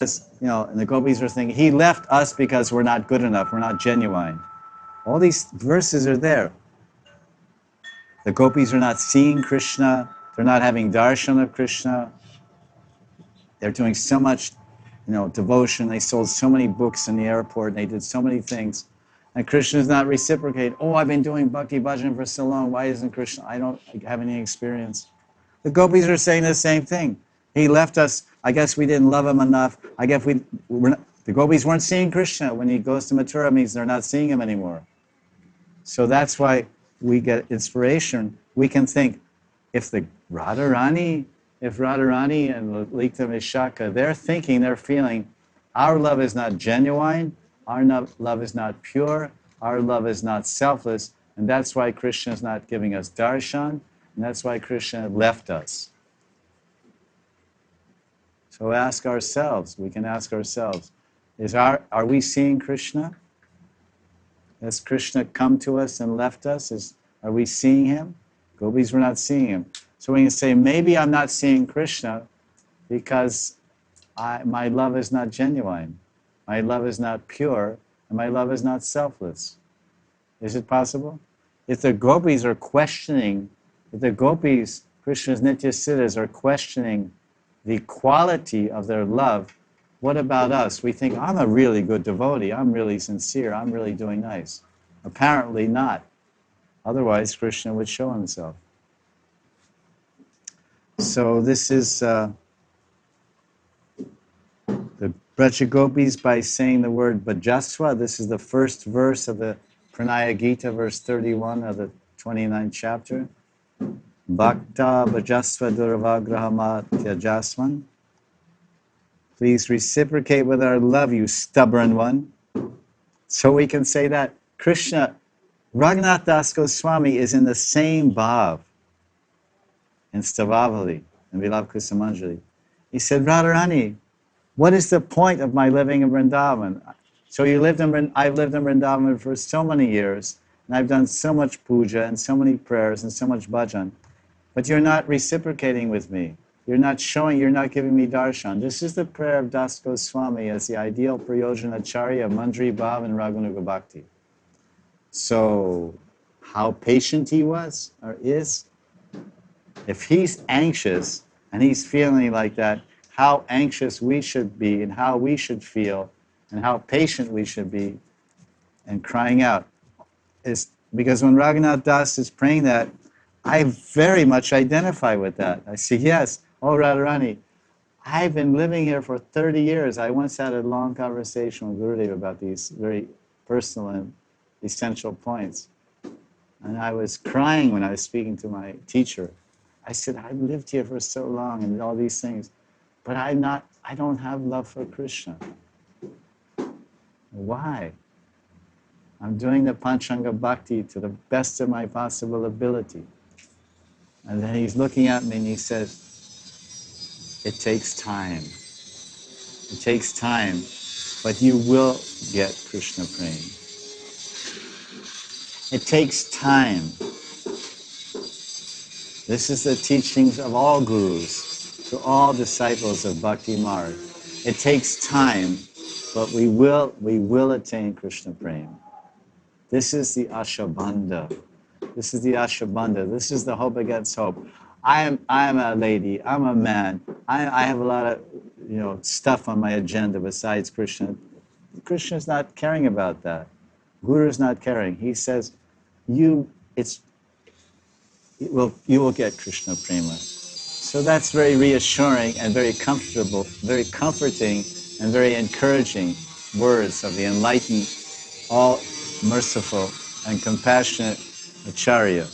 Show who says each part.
Speaker 1: And the gopis are thinking, he left us because we're not good enough, we're not genuine. All these verses are there. The gopis are not seeing Krishna, they're not having darshan of Krishna. They're doing so much, devotion. They sold so many books in the airport, and they did so many things. And Krishna is not reciprocating. Oh, I've been doing bhakti bhajan for so long. Why isn't Krishna? I don't have any experience. The gopis are saying the same thing. He left us. I guess we didn't love him enough. I guess the gopis weren't seeing Krishna. When he goes to Mathura, it means they're not seeing him anymore. So that's why we get inspiration. We can think, if Radharani and Lalita Vishaka, they're thinking, they're feeling, our love is not genuine, our love is not pure, our love is not selfless, and that's why Krishna is not giving us darshan, and that's why Krishna left us. So we can ask ourselves, are we seeing Krishna? Has Krishna come to us and left us? Are we seeing him? Gopis were not seeing him. So we can say, maybe I'm not seeing Krishna because my love is not genuine, my love is not pure, and my love is not selfless. Is it possible? If the gopis are questioning, Krishna's Nitya Siddhas are questioning the quality of their love, what about us? We think, I'm a really good devotee, I'm really sincere, I'm really doing nice. Apparently not. Otherwise, Krishna would show himself. So this is the Braja Gopis by saying the word Bhajasva. This is the first verse of the Pranaya Gita, verse 31 of the 29th chapter. Bhakta Bhajasva Duravagrahama Tyajasman. Please reciprocate with our love, you stubborn one. So we can say that Krishna, Raghunath Das Goswami is in the same bhav in Stavavali, in Vilavkusamanjali. He said, Radharani, what is the point of my living in Vrindavan? So I've lived in Vrindavan for so many years, and I've done so much puja and so many prayers and so much bhajan, but you're not reciprocating with me. You're not giving me darshan. This is the prayer of Das Goswami as the ideal Prayojanacharya of Mandri Bhav and Raghunuga Bhakti. So, how patient he was, or is, if he's anxious and he's feeling like that, how anxious we should be and how we should feel and how patient we should be and crying out. Is because when Raghunath Das is praying that, I very much identify with that. I say, yes, oh Radharani, I've been living here for 30 years. I once had a long conversation with Gurudev about these very personal and essential points. And I was crying when I was speaking to my teacher. I said, I've lived here for so long and all these things, but I don't have love for Krishna. Why? I'm doing the Panchanga Bhakti to the best of my possible ability. And then he's looking at me and he says, it takes time. It takes time, but you will get Krishna Prem. It takes time. This is the teachings of all gurus, to all disciples of Bhakti Marg. It takes time, but we will attain Krishna Prem. This is the Ashabandha. This is the Ashabandha. This is the hope against hope. I'm a lady. I'm a man. I have a lot of stuff on my agenda besides Krishna. Krishna's not caring about that. Guru's not caring. He says, you will get Krishna Prema. So that's very reassuring and very comfortable, very comforting and very encouraging words of the enlightened, all merciful and compassionate Acharya.